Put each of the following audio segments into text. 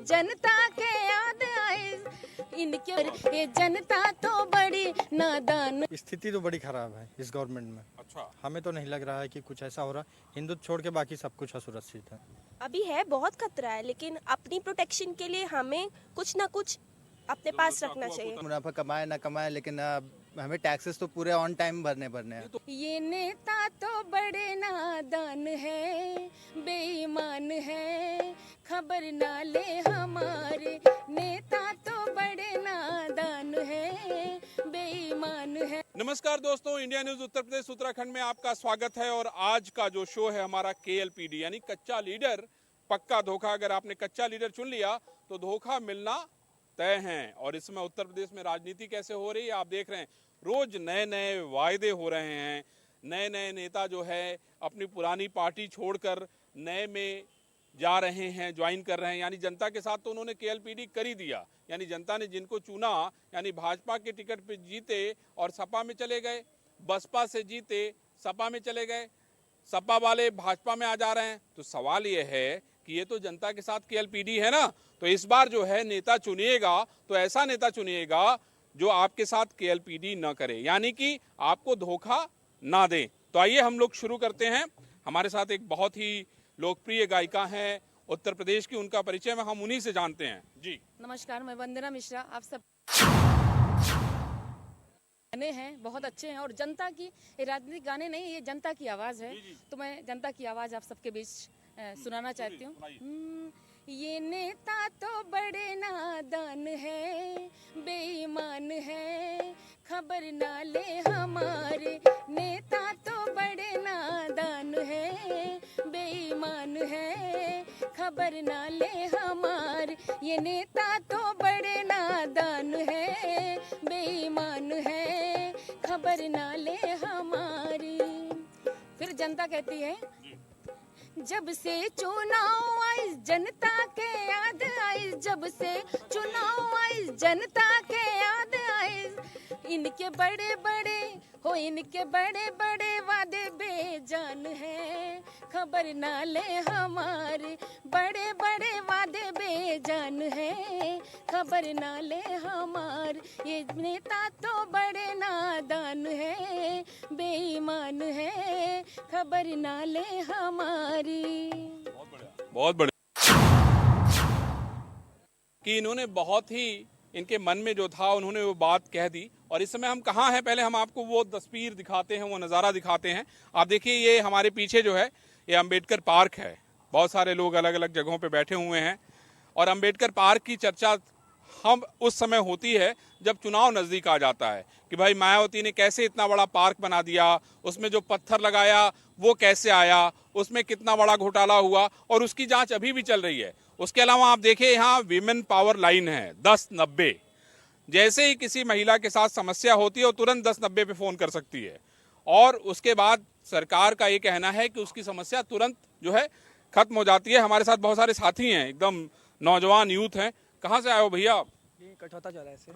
जनता के याद आए इनके, ये जनता तो बड़ी नादान। स्थिति तो बड़ी खराब है इस गवर्नमेंट में। अच्छा, हमें तो नहीं लग रहा है कि कुछ ऐसा हो रहा। हिंदुत्व छोड़ के बाकी सब कुछ असुरक्षित है। अभी है बहुत खतरा है, लेकिन अपनी प्रोटेक्शन के लिए हमें कुछ ना कुछ अपने पास रखना चाहिए। मुनाफा कमाए ना कमाए, लेकिन हमें टैक्सेस तो पूरे ऑन टाइम भरने पड़ने हैं। ये नेता तो बड़े नादान है, बेईमान है, खबर ना ले हमारे। नेता तो बड़े नादान है, बेईमान है। नमस्कार दोस्तों, इंडिया न्यूज उत्तर प्रदेश उत्तराखंड में आपका स्वागत है। और आज का जो शो है हमारा KLPD यानी कच्चा लीडर पक्का धोखा। अगर आपने कच्चा लीडर चुन लिया तो धोखा मिलना तय है। और इस समय उत्तर प्रदेश में राजनीति कैसे हो रही है आप देख रहे हैं। रोज नए नए वायदे हो रहे हैं, नए नए नेता जो है अपनी पुरानी पार्टी छोड़कर नए में जा रहे हैं, ज्वाइन कर रहे हैं। यानी जनता के साथ तो उन्होंने KLPD कर ही दिया। यानी जनता ने जिनको चुना, यानी भाजपा के टिकट पे जीते और सपा में चले गए, बसपा से जीते सपा में चले गए, सपा वाले भाजपा में आ जा रहे हैं। तो सवाल ये है कि ये तो जनता के साथ KLPD है ना। तो इस बार जो है नेता चुनिएगा तो ऐसा नेता चुनिएगा जो आपके साथ KLPD न करे, यानी कि आपको धोखा ना दे। तो आइए हम लोग शुरू करते हैं। हमारे साथ एक बहुत ही लोकप्रिय गायिका हैं उत्तर प्रदेश की, उनका परिचय में हम उन्हीं से जानते हैं। जी नमस्कार, मैं वंदना मिश्रा। आप सब गाने हैं बहुत अच्छे हैं और जनता की, ये राजनीतिक गाने नहीं, ये जनता की आवाज़ है। तो मैं जनता की आवाज़ आप सबके बीच सुनाना चाहती हूँ। ये नेता तो बड़े नादान है, बेईमान है, खबर ना ले हमारे। नेता तो बड़े नादान है, बेईमान है, खबर ना ले हमारे। ये नेता तो बड़े नादान है, बेईमान है, खबर ना ले हमारी। फिर जनता कहती है, जब से चुनाव आई जनता के याद आई, जब से चुनाव आई जनता के याद आई। इनके बड़े बड़े हो, इनके बड़े बड़े वादे बेजान है, खबर ना ले हमारे। बड़े बड़े वादे बेजान है, खबर ना ले हमारे। ये नेता तो बड़े नादान है, बेईमान है, खबर ना ले हमारी। बहुत बढ़िया कि इन्होंने बहुत ही इनके मन में जो था उन्होंने वो बात कह दी। और इस समय हम कहाँ हैं, पहले हम आपको वो तस्वीर दिखाते हैं, वो नज़ारा दिखाते हैं। आप देखिए, ये हमारे पीछे जो है ये अंबेडकर पार्क है। बहुत सारे लोग अलग अलग जगहों पे बैठे हुए हैं। और अंबेडकर पार्क की चर्चा हम उस समय होती है जब चुनाव नज़दीक आ जाता है कि भाई मायावती ने कैसे इतना बड़ा पार्क बना दिया, उसमें जो पत्थर लगाया वो कैसे आया, उसमें कितना बड़ा घोटाला हुआ, और उसकी जांच अभी भी चल रही है। उसके अलावा आप देखिए, यहाँ विमेन पावर लाइन है 1090। जैसे ही किसी महिला के साथ समस्या होती है वो तुरंत 1090 पे फ़ोन कर सकती है। और उसके बाद सरकार का ये कहना है कि उसकी समस्या तुरंत जो है खत्म हो जाती है। हमारे साथ बहुत सारे साथी हैं, एकदम नौजवान यूथ हैं। कहाँ से आए हो भैया आप? कठौता चौराहे से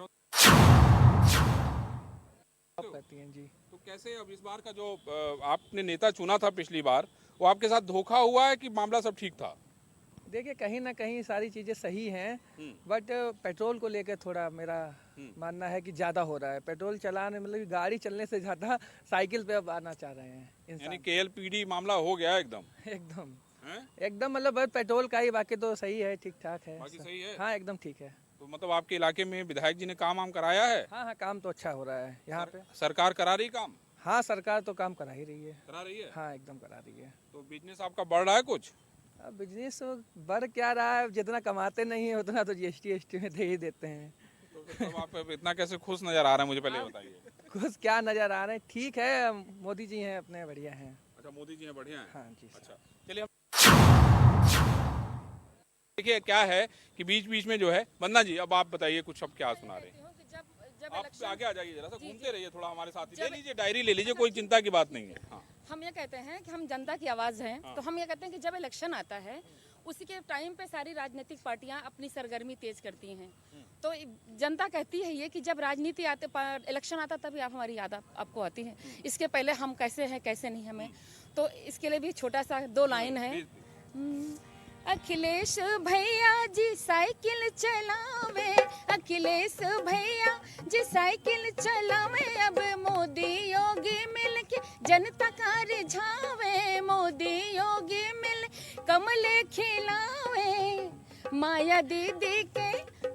करती हैं जी। तो कैसे अब इस बार का जो आपने नेता चुना था पिछली बार, वो आपके साथ धोखा हुआ है कि मामला सब ठीक था? देखिए, कहीं ना कहीं सारी चीज़ें सही हैं, बट पेट्रोल को लेकर थोड़ा मेरा मानना है कि ज़्यादा हो रहा है। पेट्रोल चलाने मतलब गाड़ी चलने से ज़्यादा साइकिल पे अब आना चाह रहे हैं यानी इंसान। KLPD मामला हो गया एकदम एकदम हैं? एकदम मतलब बस पेट्रोल का ही, बाकी तो सही है, ठीक ठाक है। बाकी सही है? हाँ, एकदम ठीक है। तो मतलब आपके इलाके में विधायक जी ने काम वाम कराया है? हाँ हाँ, काम तो अच्छा हो रहा है यहाँ पे। सरकार करा रही काम? हाँ, सरकार तो काम करा ही रही है। करा रही है। हाँ, एकदम करा रही है। तो बिजनेस आपका बढ़ रहा है कुछ? अब बिजनेस बढ़ क्या रहा है, जितना कमाते नहीं है उतना तो GST में दे ही देते हैं। तो मतलब आप इतना कैसे खुश नजर आ रहे हैं, मुझे पहले बताइए। कुछ क्या नजर आ रहे हैं, ठीक है, मोदी जी हैं अपने, बढ़िया हैं। अच्छा, मोदी जी हैं, बढ़िया हैं। हाँ जी। अच्छा, चलिए देखिए क्या है कि बीच बीच में जो है, वंदना जी अब आप बताइए कुछ, अब क्या सुना रहे हैं? जब आप इलेक्शन, आगे आ जाइए, जरा सा घूमते रहिए थोड़ा हमारे साथ। ले लीजिए, डायरी ले लीजिए, कोई चिंता की बात नहीं है। हाँ। हम ये कहते हैं कि हम जनता की आवाज़ हैं। तो हम ये कहते हैं कि जब इलेक्शन आता है उसी के टाइम पे सारी राजनीतिक पार्टियां अपनी सरगर्मी तेज करती हैं। तो जनता कहती है ये कि जब राजनीति आते, इलेक्शन आता, तभी आप हमारी याद आपको आती है। इसके पहले हम कैसे हैं कैसे नहीं हमें। तो इसके लिए भी छोटा सा 2 लाइन है। अखिलेश भैया जी साइकिल चलावे अखिलेश भैया, जी साइकिल चलावे अब मोदी योगी मिलके जनता का रिझावे, मोदी योगी मिल कमले खिलावे, माया दीदी के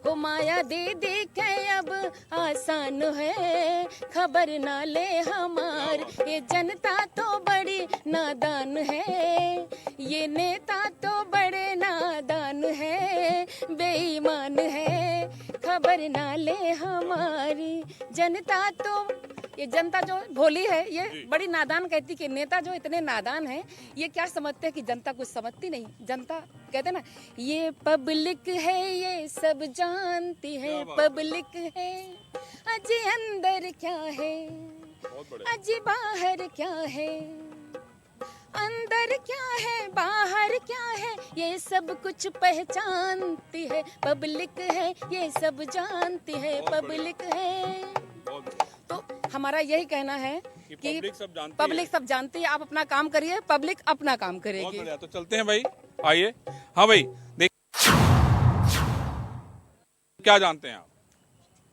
हो माया दीदी के अब आसान है, खबर ना ले हमार, ये जनता तो बड़ी नादान है, ये नेता तो बड़े नादान है, बेईमान है, खबर ना ले हमारी, जनता तो ये जनता जो भोली है ये बड़ी नादान कहती कि नेता जो इतने नादान हैं ये क्या समझते हैं कि जनता कुछ समझती नहीं, जनता कहते ना ये पब्लिक है ये सब जानती है, पब्लिक है अजी अंदर क्या है, अजी बाहर क्या है, अंदर क्या है बाहर क्या है ये सब कुछ पहचानती है, पब्लिक है ये सब जानती है, पब्लिक है। तो हमारा यही कहना है कि पब्लिक सब जानती है, आप अपना काम करिए, पब्लिक अपना काम करेगी। तो चलते हैं भाई, आइए। हाँ भाई, देख क्या जानते हैं आप?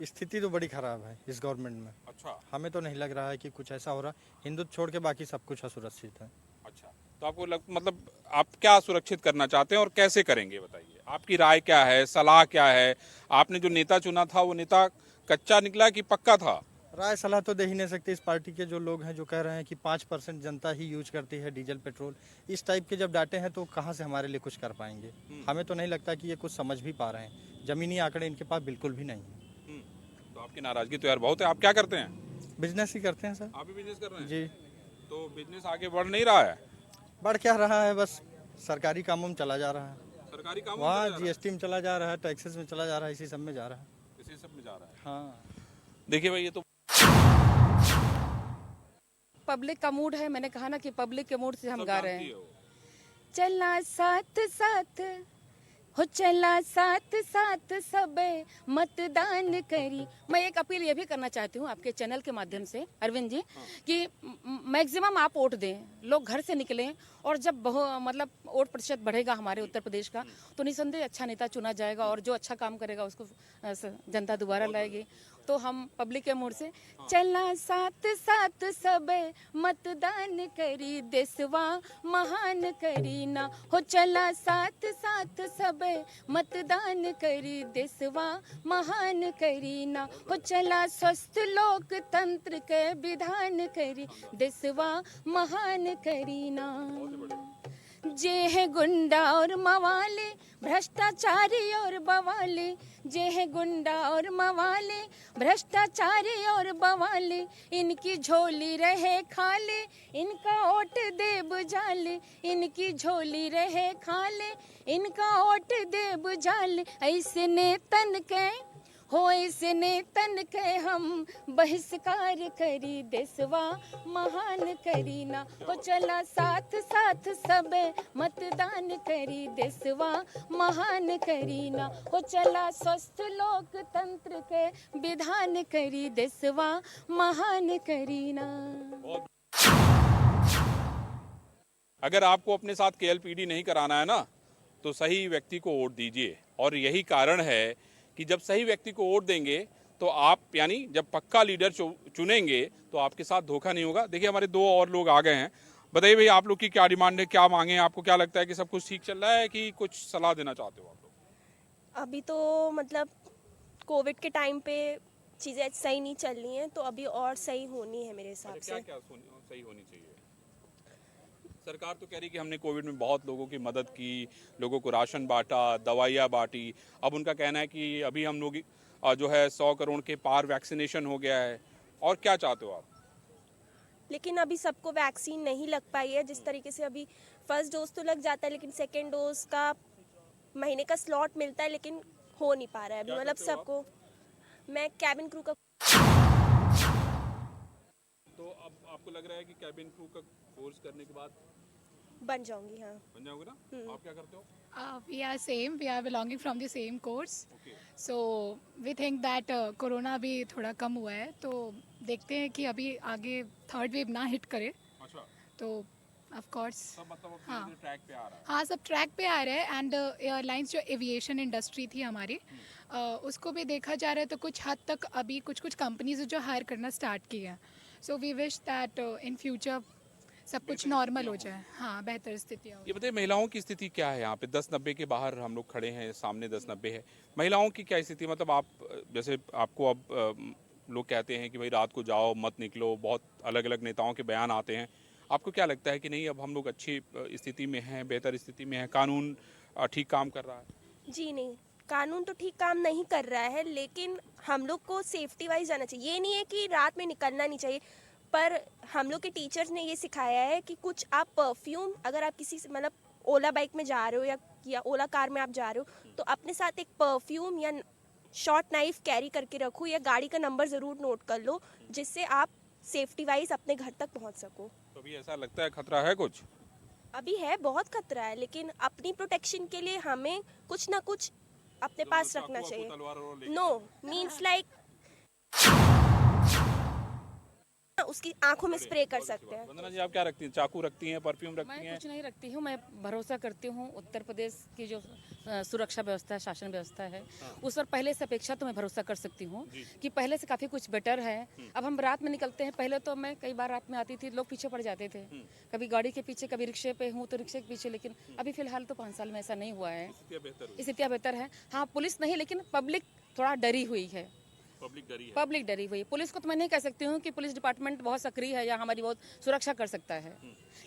स्थिति तो बड़ी खराब है इस गवर्नमेंट में। अच्छा, हमें तो नहीं लग रहा है कि कुछ ऐसा हो रहा, हिंदुत्व छोड़ के बाकी सब कुछ असुरक्षित है। अच्छा, तो आपको मतलब आप क्या सुरक्षित करना चाहते हैं और कैसे करेंगे बताइए, आपकी राय क्या है, सलाह क्या है? आपने जो नेता चुना था वो नेता कच्चा निकला कि पक्का था? राय सलाह तो दे ही नहीं सकते। इस पार्टी के जो लोग हैं जो कह रहे हैं कि 5% जनता ही यूज करती है डीजल पेट्रोल, इस टाइप के जब डाटे हैं तो कहाँ से हमारे लिए कुछ कर पाएंगे? हमें तो नहीं लगता कि ये कुछ समझ भी पा रहे हैं, जमीनी आंकड़े इनके पास बिल्कुल भी नहीं है। तो आपकी नाराजगी तो यार बहुत है। आप क्या करते हैं? बिजनेस ही करते हैं सर। आप भी बिजनेस कर रहे हैं? जी। तो बिजनेस आगे बढ़ नहीं रहा है? बढ़ क्या रहा है, बस सरकारी कामों में चला जा रहा है, सरकारी काम वहाँ GST में चला जा रहा है, टैक्सेस में चला जा रहा है, इसी सब में जा रहा है। इसी सब में जा रहा है। हाँ, देखिए भाई, ये तो पब्लिक का मूड है, मैंने कहा ना कि पब्लिक के मूड से हम सब गा रहे जानती हैं। है वो। चला साथ साथ हो, चला साथ साथ सबे मतदान करी। मैं एक अपील ये भी करना चाहती हूँ आपके चैनल के माध्यम से अरविंद जी, कि मैक्सिमम आप वोट दें, लोग घर से निकलें, और जब मतलब वोट प्रतिशत बढ़ेगा हमारे उत्तर प्रदेश का तो निसंदेह अच्छा नेता चुना जाएगा, और जो अच्छा काम करेगा उसको जनता दोबारा लाएगी। तो हम पब्लिक के मोड़ से चला साथ साथ सबे मतदान करी, देशवा महान करी ना हो, चला साथ साथ सबे मतदान करी, देशवा महान करी ना हो, चला स्वस्थ लोकतंत्र के विधान करी, देशवा महान करी ना। जे है गुंडा और मवाले, भ्रष्टाचारी और बवाले, जे है गुंडा और मवाले, भ्रष्टाचारी और बवाले, इनकी झोली रहे खाले, इनका वोट दे बुझाले, इनकी झोली रहे खाले, इनका वोट दे बुझाले, ऐसे नेतन के हो, ऐसे नेतन के हम बहिष्कार करी, देशवा महान करी ना हो, चला साथ साथ सबे मतदान करी, देशवा महान करी ना हो, चला स्वस्थ लोकतंत्र के विधान करी, देशवा महान करी ना। अगर आपको अपने साथ KLPD नहीं कराना है ना, तो सही व्यक्ति को वोट दीजिए। और यही कारण है कि जब सही व्यक्ति को वोट देंगे तो आप, यानी जब पक्का लीडर चुनेंगे तो आपके साथ धोखा नहीं होगा। देखिए, हमारे दो और लोग आ गए हैं। बताइए भाई, आप लोग की क्या डिमांड है, क्या मांगे हैं? आपको क्या लगता है कि सब कुछ ठीक चल रहा है कि कुछ सलाह देना चाहते हो आप लोग? अभी तो मतलब कोविड के टाइम पे चीज़ें सही नहीं चल रही हैं, तो अभी और सही होनी है मेरे हिसाब क्या से। क्या सही होनी चाहिए? सरकार तो कह रही कि हमने कोविड में बहुत लोगों की मदद की, लोगों को राशन बांटा, दवाइयाँ बांटी। अब उनका कहना है कि अभी हम लोग जो है 100 करोड़ के पार वैक्सीनेशन हो गया है। और क्या चाहते हो आप? लेकिन अभी सबको वैक्सीन नहीं लग पाई है। जिस तरीके से अभी फर्स्ट डोज तो लग जाता है, लेकिन सेकेंड डोज का महीने का स्लॉट मिलता है, लेकिन हो नहीं पा रहा है अभी। मतलब सबको, मैं कैबिन क्रू का। तो अब आपको लग रहा है कि कैबिन क्रू का कोर्स करने के बाद बन जाऊंगी? हाँ, बन जाओगे ना? आप क्या करते हो? We are same. We are belonging from the same course. Okay. So we think that corona भी थोड़ा कम हुआ है, तो देखते हैं कि अभी आगे थर्ड वेव ना हिट करे, अच्छा। तो ऑफ कोर्स। सब मतलब अब हाँ। धीरे-धीरे ट्रैक पे आ रहा है। हाँ, सब ट्रैक पे आ रहे हैं एंड एयरलाइंस जो एविएशन इंडस्ट्री थी हमारी उसको भी देखा जा रहा है तो कुछ हद तक अभी कुछ कुछ कंपनीज जो हायर करना स्टार्ट की हैं। So we wish that in future सब कुछ नॉर्मल हो जाए। हाँ, बेहतर स्थितियाँ हो। ये बताइए महिलाओं की स्थिति क्या है यहाँ पे? 10-90 के बाहर हम लोग खड़े हैं, सामने 10-90 है। महिलाओं की क्या स्थिति, मतलब आप जैसे आपको अब लोग कहते हैं कि भाई रात को जाओ मत निकलो, बहुत अलग अलग नेताओं के बयान आते हैं। आपको क्या लगता है कि नहीं अब हम लोग अच्छी स्थिति में हैं, बेहतर स्थिति में हैं, कानून ठीक काम कर रहा है? जी नहीं, कानून तो ठीक काम नहीं कर रहा है, लेकिन हम लोग को सेफ्टी वाइज जाना चाहिए। ये नहीं है कि रात में निकलना नहीं चाहिए, पर हम लोग के टीचर्स ने ये सिखाया है कि कुछ आप परफ्यूम, अगर आप किसी से मतलब ओला बाइक में जा रहे हो या ओला कार में आप जा रहे हो तो अपने साथ एक परफ्यूम या शॉर्ट नाइफ कैरी करके रखो, या गाड़ी का नंबर ज़रूर नोट कर लो, जिससे आप सेफ्टी वाइज अपने घर तक पहुंच सको। तो अभी ऐसा लगता है खतरा है कुछ? अभी है, बहुत खतरा है, लेकिन अपनी प्रोटेक्शन के लिए हमें कुछ ना कुछ अपने पास रखना चाकू, चाहिए। तलवार और लेके नो मीन्स लाइक उसकी आंखों में स्प्रे कर सकते हैं। वंदना जी आप क्या रखती हैं? चाकू रखती हैं, परफ्यूम रखती मैं हैं? कुछ नहीं रखती हूँ। मैं भरोसा करती हूँ उत्तर प्रदेश की जो सुरक्षा व्यवस्था है, शासन व्यवस्था है, उस पर पहले से अपेक्षा तो मैं भरोसा कर सकती हूँ कि पहले से काफ़ी कुछ बेटर है। अब हम रात में निकलते हैं, पहले तो मैं कई बार रात में आती थी, लोग पीछे पड़ जाते थे, कभी गाड़ी के पीछे, कभी रिक्शे पे हूँ तो रिक्शे के पीछे, लेकिन अभी फिलहाल तो 5 साल में ऐसा नहीं हुआ है। स्थितियाँ बेहतर है। हाँ, पुलिस नहीं, लेकिन पब्लिक थोड़ा डरी हुई है। पब्लिक डरी हुई। पुलिस को तो मैं नहीं कह सकती हूँ कि पुलिस डिपार्टमेंट बहुत सक्रिय है या हमारी बहुत सुरक्षा कर सकता है,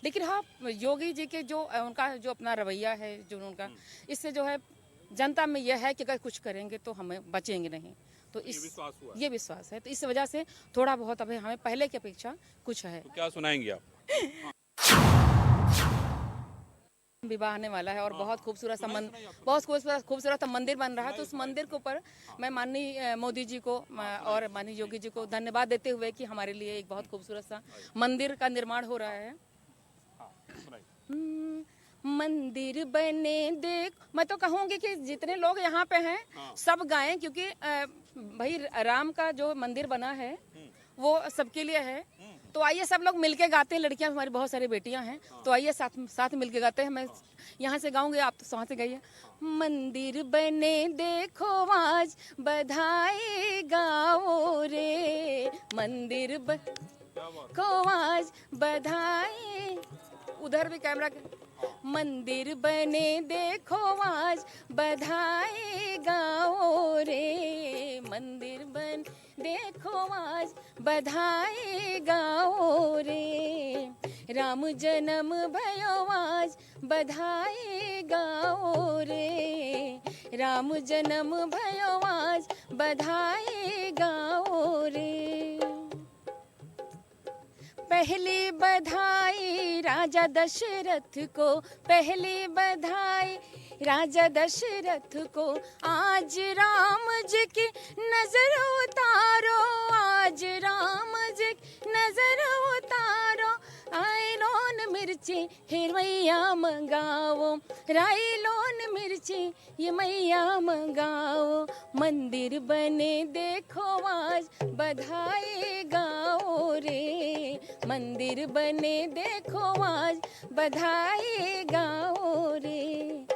लेकिन हाँ योगी जी के जो उनका जो अपना रवैया है, जो उनका, इससे जो है जनता में यह है कि अगर कुछ करेंगे तो हमें बचेंगे नहीं, तो ये विश्वास है। तो इस वजह से थोड़ा बहुत अभी हमें पहले की अपेक्षा कुछ है। तो क्या सुनाएंगे आप? विवाह आने वाला है और बहुत खूबसूरत खूबसूरत मंदिर बन रहा है, तो उस मंदिर के ऊपर मैं माननीय मोदी जी को और माननीय योगी जी को धन्यवाद देते हुए कि हमारे लिए एक बहुत खूबसूरत सा मंदिर का निर्माण हो रहा है। मंदिर बने देख, मैं तो कहूँगी कि जितने लोग यहाँ पे हैं सब गाएं, क्योंकि भाई राम का जो मंदिर बना है वो सबके लिए है। तो आइए सब लोग मिलके गाते हैं, लड़कियां हमारी बहुत सारी बेटियां हैं, तो आइए साथ मिलके गाते हैं। मैं यहाँ से गाऊंगी, आप तो वहाँ से गाइए। मंदिर बने देखो आज बधाई गाओ रे, मंदिर को आज बधाई, उधर भी कैमरा मंदिर बने देखो आज बधाई गाओ रे, मंदिर बन देखो आज बधाई गाओ रे, राम जन्म भयो आज बधाई गाओ रे, राम जन्म भयो आज बधाई गाओ रे। पहली बधाई राजा दशरथ को, पहली बधाई राजा दशरथ को, आज राम जी की नजर उतारो, आज राम जी की नजर उतारो, आए लोन मिर्ची हे मैया मंगाओ, राई लोन मिर्ची ये मैया मंगाओ, मंदिर बने देखो आज बधाई गाओ रे, मंदिर बने देखो आज बधाई गाओ रे,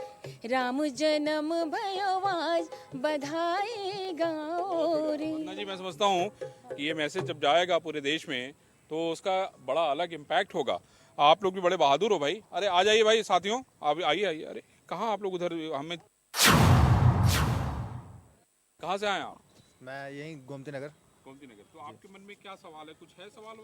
राम जन्म भयो आज बधाई गाओ रे। वंदना जी मैं समझता हूँ कि ये मैसेज जब जाएगा पूरे देश में तो उसका बड़ा अलग इम्पैक्ट होगा। आप लोग भी बड़े बहादुर हो भाई। अरे आ जाइए भाई साथियों, आप आइए। अरे कहाँ आप लोग उधर, हमें कहाँ से आए आप? मैं यहीं गोमती नगर। गोमती नगर। तो आपके मन में क्या सवाल है? कुछ है सवाल?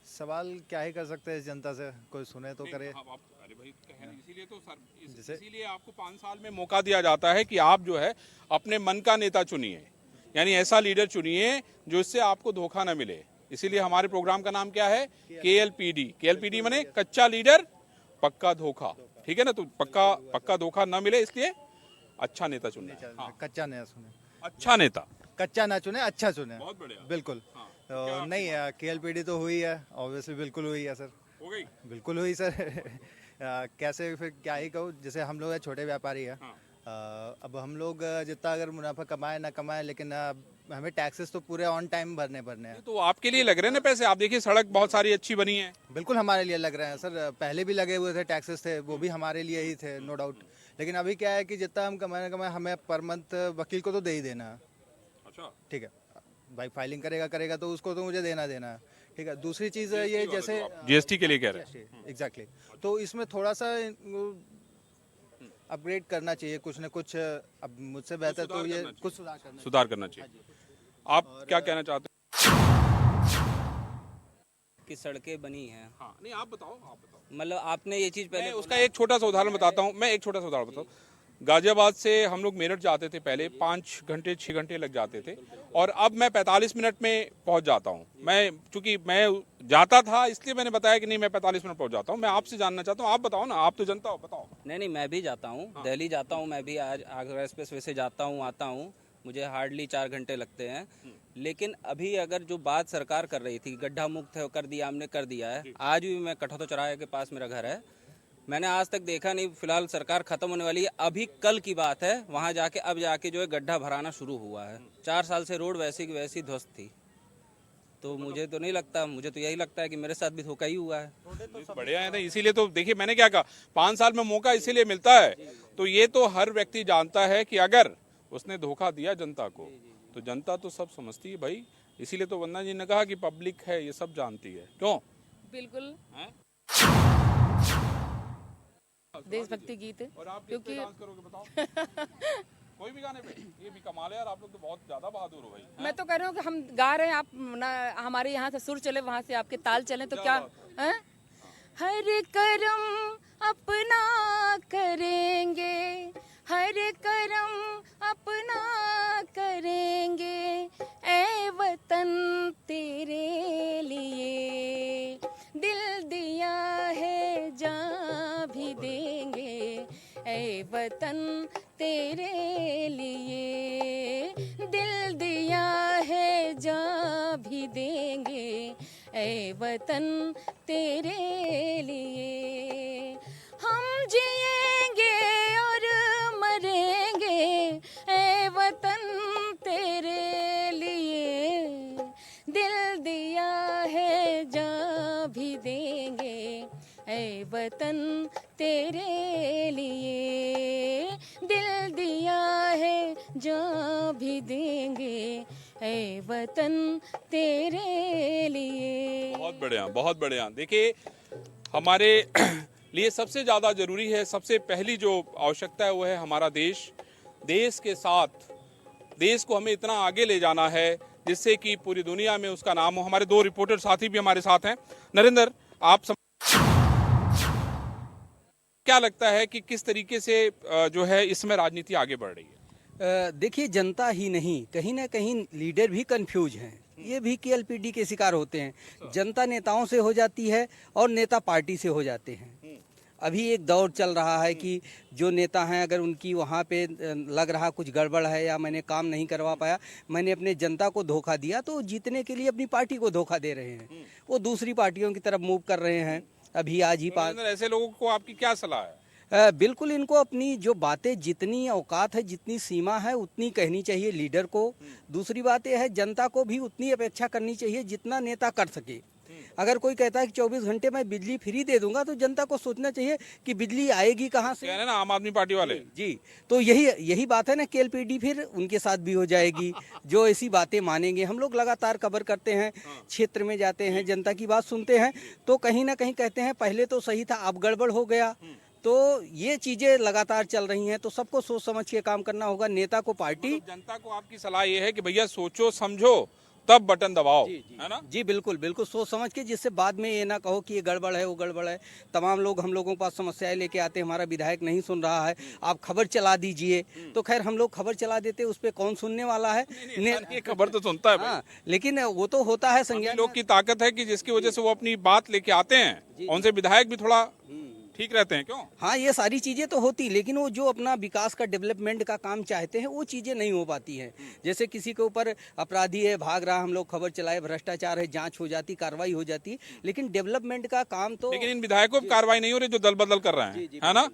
सवाल क्या ही कर सकते हैं इस जनता से, कोई सुने तो करे। अरे भाई इसीलिए तो सर इसीलिए आपको 5 साल में मौका दिया जाता है कि आप जो है अपने मन का नेता चुनिए, यानी ऐसा लीडर चुनिए जो इससे आपको धोखा न मिले। इसीलिए हमारे प्रोग्राम का नाम क्या है? KLPD माने कच्चा लीडर पक्का धोखा। ठीक है ना? तो पक्का धोखा न मिले, इसलिए अच्छा नेता चुनना है। हाँ। कच्चा नहीं सुने, अच्छा नेता, कच्चा ना चुने, अच्छा चुने। बहुत बढ़िया। बिल्कुल। हाँ। तो नहीं KLPD तो हुई है, ऑब्वियसली बिल्कुल हुई है सर, हो गई। बिल्कुल हुई सर। कैसे फिर क्या ही कहूँ, जैसे हम लोग छोटे व्यापारी है, हाँ। अब हम लोग जितना अगर मुनाफा कमाए ना कमाए, लेकिन हमें टैक्सेस तो पूरे ऑन टाइम भरने पड़ने हैं। तो आपके लिए लग रहे हैं ना पैसे? आप देखिए सड़क बहुत सारी अच्छी बनी है। बिल्कुल हमारे लिए लग रहे हैं सर, पहले भी लगे हुए थे, टैक्सेस थे वो भी हमारे लिए ही थे, नो डाउट। लेकिन अभी क्या है कि जितना हम कमाए ना कमाए, हमें पर मंथ वकील को तो दे ही देना है। अच्छा, ठीक है भाई, फाइलिंग करेगा तो उसको तो मुझे देना है। ठीक है, दूसरी चीज़ है ये, जैसे जीएसटी के लिए कह रहे हैं। एग्जैक्टली, तो इसमें थोड़ा सा अपग्रेड करना चाहिए कुछ ना कुछ। अब मुझसे बेहतर तो ये कुछ सुधार करना चाहिए। आप क्या कहना चाहते की सड़कें बनी हैं। हाँ, नहीं आप बताओ। मतलब आपने ये चीज़ पहले मैं उसका एक छोटा सा उदाहरण बताता हूँ। गाजियाबाद से हम लोग मेरठ जाते थे पहले, 5 घंटे 6 घंटे लग जाते थे, और अब मैं 45 मिनट में पहुंच जाता हूं। चूंकि मैं जाता था इसलिए मैंने बताया कि नहीं, मैं 45 मिनट पहुंच जाता हूं। मैं आपसे जानना चाहता हूं, आप बताओ ना, आप तो जनता हो, बताओ। नहीं, मैं भी जाता हूँ, दिल्ली जाता हूँ, मैं भी आज आगरा एक्सप्रेस वे से जाता हूँ, आता हूँ, मुझे हार्डली 4 घंटे लगते हैं। लेकिन अभी अगर जो बात सरकार कर रही थी, गड्ढा मुक्त है, कर दिया, हमने कर दिया है। आज भी मैं कठौती चौराहे के पास मेरा घर है, मैंने आज तक देखा नहीं। फिलहाल सरकार खत्म होने वाली है, अभी कल की बात है, वहां जाके अब जाके जो है गड्ढा भराना शुरू हुआ है। 4 साल से रोड वैसी की वैसी ध्वस्त थी। तो मुझे तो नहीं लगता, मुझे तो यही लगता है कि मेरे साथ भी धोखा ही हुआ है। बढ़िया है ना, इसीलिए तो देखिए मैंने क्या कहा, 5 साल में मौका इसीलिए मिलता है। तो ये तो हर व्यक्ति जानता है कि अगर उसने धोखा दिया जनता को, तो जनता तो सब समझती है भाई। इसीलिए तो वंदना जी ने कहा कि पब्लिक है, ये सब जानती है। क्यों? बिल्कुल देशभक्ति गीत है। और आप क्योंकि डांस करोगे बताओ? कोई भी गाने पे? ये भी कमाल है यार, आप लोग तो बहुत ज्यादा बहादुर हो भाई। मैं तो कह रही हूँ कि हम गा रहे हैं, आप ना हमारे यहाँ से सुर चले, वहाँ से आपके ताल चले, तो क्या हैं? हर करम अपना करेंगे, हर करम अपना करेंगे, ऐ वतन तेरे लिए दिल दिया है, जान भी देंगे, ऐ वतन तेरे लिए दिल दिया है, जान भी देंगे, ऐ वतन तेरे लिए। हम जिएंगे और मरेंगे, ऐ वतन तेरे लिए दिल दिया है, जान भी देंगे, ऐ वतन तेरे लिए दिल दिया है, जान भी देंगे, ऐ वतन तेरे लिए। बहुत बढ़िया, बहुत बढ़िया। देखिए हमारे लिए सबसे ज़्यादा ज़रूरी है, सबसे पहली जो आवश्यकता है वो है हमारा देश। देश के साथ देश को हमें इतना आगे ले जाना है जिससे कि पूरी दुनिया में उसका नाम हो। हमारे 2 रिपोर्टर साथी भी हमारे साथ हैं। नरेंद्र, आप क्या लगता है कि किस तरीके से जो है इसमें राजनीति आगे बढ़ रही है? देखिए, जनता ही नहीं, कहीं ना कहीं लीडर भी कंफ्यूज हैं। ये भी केएलपीडी के शिकार होते हैं। जनता नेताओं से हो जाती है और नेता पार्टी से हो जाते हैं। अभी एक दौर चल रहा है कि जो नेता हैं, अगर उनकी वहाँ पे लग रहा कुछ गड़बड़ है या मैंने काम नहीं करवा पाया, मैंने अपने जनता को धोखा दिया, तो जीतने के लिए अपनी पार्टी को धोखा दे रहे हैं। वो दूसरी पार्टियों की तरफ मूव कर रहे हैं। अभी आज ही ऐसे लोगों को आपकी क्या सलाह है? बिल्कुल, इनको अपनी जो बातें, जितनी औकात है, जितनी सीमा है, उतनी कहनी चाहिए लीडर को। दूसरी बात यह है, जनता को भी उतनी अपेक्षा करनी चाहिए जितना नेता कर सके। अगर कोई कहता है कि 24 घंटे में बिजली फ्री दे दूंगा, तो जनता को सोचना चाहिए कि बिजली आएगी कहाँ से। ना आम आदमी पार्टी वाले जी, तो यही बात है ना, केएलपीडी फिर उनके साथ भी हो जाएगी जो ऐसी बातें मानेंगे। हम लोग लगातार कवर करते हैं, क्षेत्र में जाते हैं, जनता की बात सुनते हैं, तो कहीं ना कहीं कहते हैं पहले तो सही था, अब गड़बड़ हो गया। तो ये चीजें लगातार चल रही हैं, तो सबको सोच समझ के काम करना होगा, नेता को, पार्टी। जनता को आपकी सलाह ये है कि भैया सोचो समझो तब बटन दबाओ, है ना? जी बिल्कुल, बिल्कुल सोच समझ के, जिससे बाद में ये ना कहो कि ये गड़बड़ है, वो गड़बड़ है। तमाम लोग हम लोगों के पास समस्याएं लेके आते हैं, हमारा विधायक नहीं सुन रहा है, आप खबर चला दीजिए। तो खैर, हम लोग खबर चला देते, उस पर कौन सुनने वाला है? ये खबर तो सुनता है। हाँ, लेकिन वो तो होता है संज्ञान। लोग की ताकत है कि जिसकी वजह से वो अपनी बात लेके आते हैं, उनसे विधायक भी थोड़ा ठीक रहते हैं। क्यों? हाँ, ये सारी चीजें तो होती, लेकिन वो जो अपना विकास का, डेवलपमेंट का काम चाहते हैं, वो चीजें नहीं हो पाती हैं। जैसे किसी के ऊपर अपराधी है, भाग रहा, हम लोग खबर चलाए, भ्रष्टाचार है, जांच हो जाती, कार्रवाई हो जाती, लेकिन डेवलपमेंट का काम तो। लेकिन इन विधायकों पर कार्रवाई नहीं हो रही जो दल बदल कर रहे हैं, है ना?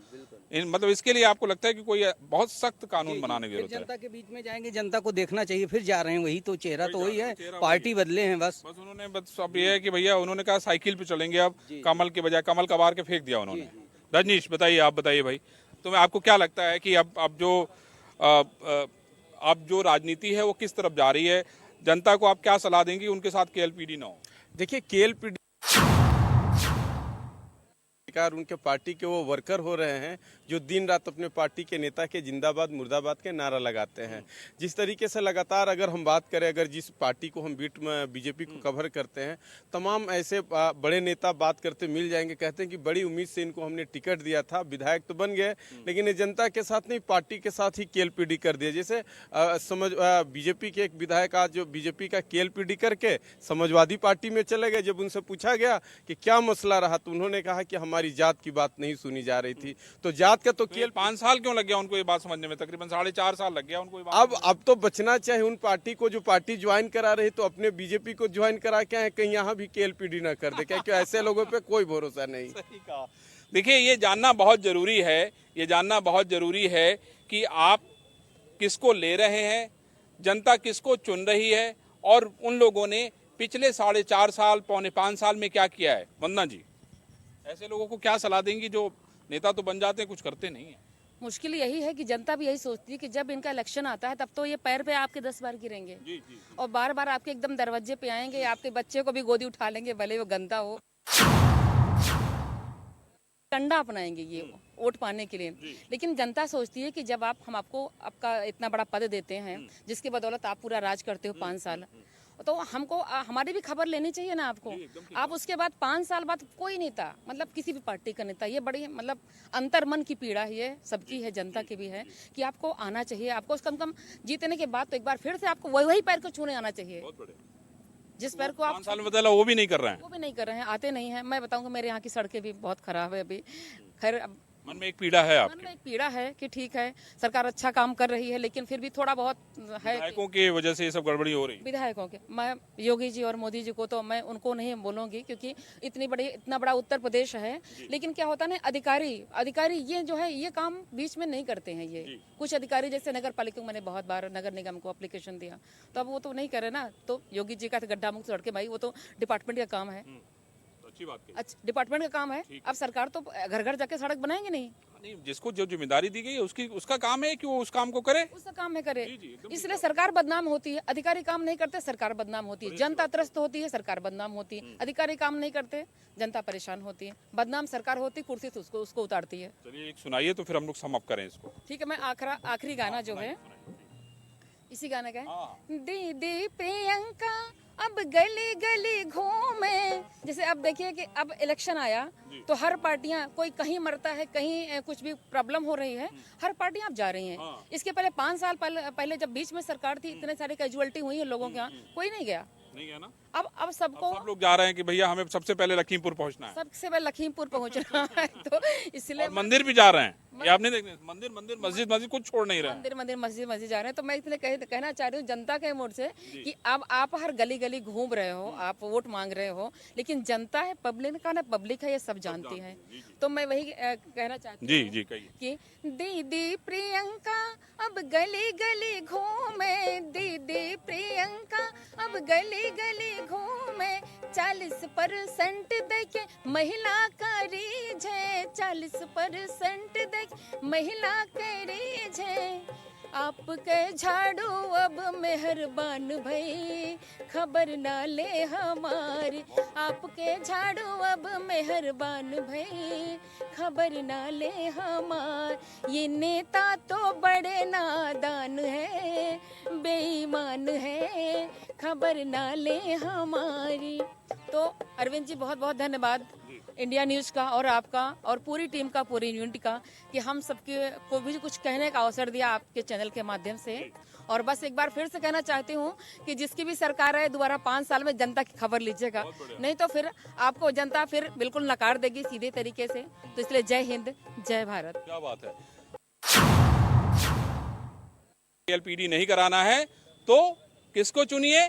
मतलब इसके लिए आपको लगता है कि कोई बहुत सख्त कानून बनाने की फिर जरूरत है? जनता के बीच में जाएंगे, जनता को देखना चाहिए, फिर जा रहे हैं, वही तो चेहरा वही तो जा वही रहे है, हैं, चेहरा पार्टी बदले हैं बस। बस उन्होंने बस अब ये है कि भैया उन्होंने कहा साइकिल पे चलेंगे, अब कमल के बजाय कमल कबार के फेंक दिया उन्होंने। रजनीश बताइए, आप बताइए भाई, तो आपको क्या लगता है कि अब जो राजनीति है वो किस तरफ जा रही है? जनता को आप क्या सलाह देंगे उनके साथ केएलपीडी ना हो? देखिए, केएलपीडी उनके पार्टी के वो वर्कर हो रहे हैं जो दिन रात अपने पार्टी के नेता के जिंदाबाद मुर्दाबाद के नारा लगाते हैं। जिस तरीके से लगातार अगर हम बात करें, अगर जिस पार्टी को हम बीट में बीजेपी को कवर करते हैं, तमाम ऐसे बड़े नेता बात करते मिल जाएंगे, कहते हैं कि बड़ी उम्मीद से इनको हमने टिकट दिया था, विधायक तो बन गए, लेकिन ये जनता के साथ नहीं पार्टी के साथ ही केएलपीडी कर दिया। जैसे बीजेपी के एक विधायक आज जो बीजेपी का केएलपीडी करके समाजवादी पार्टी में चले गए। जब उनसे पूछा गया कि क्या मसला रहा तो उन्होंने कहा कि हमारी जात की बात नहीं सुनी जा रही थी। तो जात का तो केवल 5 साल क्यों लग गया उनको ये बात समझने में? तकरीबन 4.5 साल लग गया उनको ये बात अब तो बचना चाहिए उन पार्टी को जो पार्टी ज्वाइन करा रही, तो अपने बीजेपी को ज्वाइन करा के आए, कहीं यहाँ भी केएलपीडी ना कर दे, क्योंकि ऐसे लोगों पे कोई भरोसा नहीं। देखिए, ये जानना बहुत जरूरी है, ये जानना बहुत जरूरी है कि आप किसको ले रहे हैं, जनता किसको चुन रही है, और उन लोगों ने पिछले 4.5 साल 4.25 साल में क्या किया है। वंदना जी, ऐसे लोगों को क्या सलाह देंगी जो नेता तो बन जाते हैं, कुछ करते नहीं है? मुश्किल यही है कि जनता भी यही सोचती है कि जब इनका इलेक्शन आता है तब तो ये पैर पे आपके 10 बार गिरेंगे और बार बार आपके एकदम दरवाजे पे आएंगे, आपके बच्चे को भी गोदी उठा लेंगे, भले वो गंदा हो, कंडा अपनाएंगे ये वोट पाने के लिए। लेकिन जनता सोचती है कि जब हम आपको आपका इतना बड़ा पद देते हैं जिसकी बदौलत आप पूरा राज करते हो 5 साल, तो हमको हमारी भी खबर लेनी चाहिए ना आपको। आप उसके बाद 5 साल बाद कोई नेता, मतलब किसी भी पार्टी का नेता, ये बड़ी मतलब अंतर्मन की पीड़ा है, ये सबकी है, जनता की भी है, कि आपको आना चाहिए, आपको कम से कम जीतने के बाद तो एक बार फिर से आपको वही पैर को छूने आना चाहिए जिस पैर को आप 5 साल में बदला, वो भी नहीं कर रहे हैं। वो भी नहीं कर रहे हैं, आते नहीं हैं। मैं बताऊंगा मेरे यहाँ की सड़कें भी बहुत खराब है अभी। खैर, मन में एक पीड़ा है मन में एक पीड़ा है कि ठीक है सरकार अच्छा काम कर रही है, लेकिन फिर भी थोड़ा बहुत है। विधायकों की वजह से ये सब गड़बड़ी हो रही है। विधायकों के, मैं योगी जी और मोदी जी को तो मैं उनको नहीं बोलूंगी, क्योंकि इतना बड़ा उत्तर प्रदेश है, लेकिन क्या होता है ना, अधिकारी ये जो है ये काम बीच में नहीं करते हैं। ये कुछ अधिकारी जैसे नगर पालिका, मैंने बहुत बार नगर निगम को एप्लीकेशन दिया, तो अब वो तो नहीं करे ना। तो योगी जी का गड्ढा मुक्त सड़कें, भाई वो तो डिपार्टमेंट का काम है, अच्छी बात है। अच्छा डिपार्टमेंट का काम है। अब सरकार तो घर घर जाके सड़क बनाएंगे नहीं, जिसको जो जिम्मेदारी दी गई है उसका काम है कि वो उस काम को करे, उसका काम है करे। इसलिए सरकार बदनाम होती है, अधिकारी काम नहीं करते, सरकार बदनाम होती है, जनता त्रस्त होती है, सरकार बदनाम होती है। अधिकारी काम नहीं करते, जनता परेशान होती है, बदनाम सरकार होती, कुर्सी से उसको उतारती है। चलिए एक सुनाइए तो फिर हम लोग सम अप करें इसको। ठीक है, मैं आखिरी गाना जो है इसी गाने का है, दीदी प्रियंका अब गली गली घूमे। जैसे अब देखिए कि अब इलेक्शन आया तो हर पार्टियां, कोई कहीं मरता है, कहीं कुछ भी प्रॉब्लम हो रही है, हर पार्टियां अब जा रही हैं। इसके पहले 5 साल पहले जब बीच में सरकार थी, इतने सारे कैजुअलिटी हुई है लोगों के यहाँ, कोई नहीं गया ना। अब सबको सब लोग जा रहे हैं कि भैया हमें सबसे पहले लखीमपुर पहुंचना है, सबसे पहले लखीमपुर पहुंचना है। तो इसलिए मंदिर भी जा रहे हैं, ये आपने देखने, मंदिर मस्जिद कुछ छोड़ नहीं रहे हैं। मंदिर मस्जिद जा रहे हैं। तो मैं इसलिए कहना चाह रही हूँ जनता के मोड़ से कि अब आप हर गली गली घूम रहे हो, आप वोट मांग रहे हो, लेकिन जनता है, पब्लिक है, ये सब जानती है। तो मैं वही कहना चाहती हूँ कि दीदी प्रियंका अब गली गली घूमे, दीदी प्रियंका अब गली गली घूमे, 40% देके महिला का रीझ है, 40% देके महिला का रीझ है। आपके झाड़ू अब मेहरबान भई, खबर ना ले हमारी, आपके झाड़ू अब मेहरबान भई, खबर ना ले हमार। ये नेता तो बड़े नादान है, बेईमान है, खबर ना ले हमारी। तो अरविंद जी बहुत बहुत धन्यवाद इंडिया न्यूज़ का और आपका और पूरी टीम का, पूरी यूनिट का, कि हम सबके को भी कुछ कहने का अवसर दिया आपके चैनल के माध्यम से। और बस एक बार फिर से कहना चाहती हूँ कि जिसकी भी सरकार है, दोबारा 5 साल में जनता की खबर लीजिएगा, नहीं तो फिर आपको जनता फिर बिल्कुल नकार देगी सीधे तरीके से। तो इसलिए जय हिंद, जय भारत। क्या बात है। केएलपीडी नहीं कराना है तो किसको चुनिए?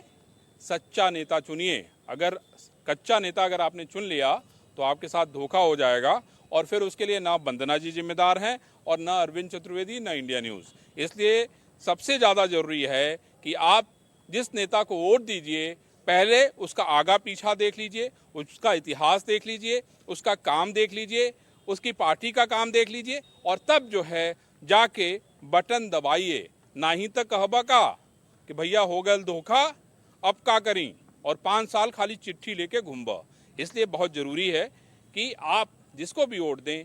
सच्चा नेता चुनिए। अगर कच्चा नेता अगर आपने चुन लिया तो आपके साथ धोखा हो जाएगा, और फिर उसके लिए ना वंदना जी जिम्मेदार हैं और न अरविंद चतुर्वेदी न इंडिया न्यूज़। इसलिए सबसे ज़्यादा ज़रूरी है कि आप जिस नेता को वोट दीजिए पहले उसका आगा पीछा देख लीजिए, उसका इतिहास देख लीजिए, उसका काम देख लीजिए, उसकी पार्टी का काम देख लीजिए और तब जो है जाके बटन दबाइए। ना ही तक कहबा का कि भैया हो गल धोखा अब का करी और 5 साल खाली चिट्ठी लेके घूमबा। इसलिए बहुत ज़रूरी है कि आप जिसको भी वोट दें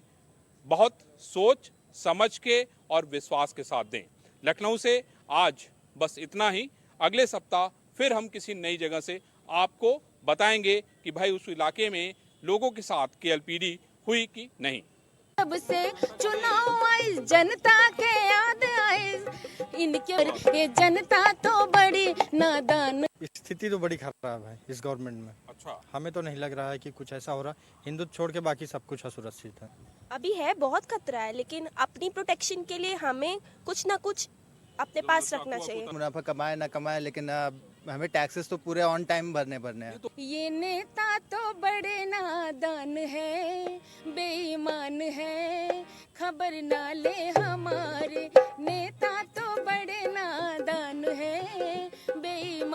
बहुत सोच समझ के और विश्वास के साथ दें। लखनऊ से आज बस इतना ही। अगले सप्ताह फिर हम किसी नई जगह से आपको बताएंगे कि भाई उस इलाके में लोगों के साथ केएलपीडी हुई कि नहीं। अब से चुनाव आई जनता के याद आए इनके, ये जनता तो बड़ी नादान। स्थिति तो बड़ी खराब है इस गवर्नमेंट में। अच्छा, हमें तो नहीं लग रहा है कि कुछ ऐसा हो रहा। हिंदुत्व छोड़ के बाकी सब कुछ असुरक्षित है। अभी है बहुत खतरा है, लेकिन अपनी प्रोटेक्शन के लिए हमें कुछ ना कुछ अपने पास रखना चाहिए। मुनाफा कमाए ना कमाए, लेकिन हमें टैक्सेस तो पूरे ऑन टाइम भरने पड़ने हैं। ये नेता तो बड़े नादान है, बेईमान है, खबर ना ले हमारे नेता तो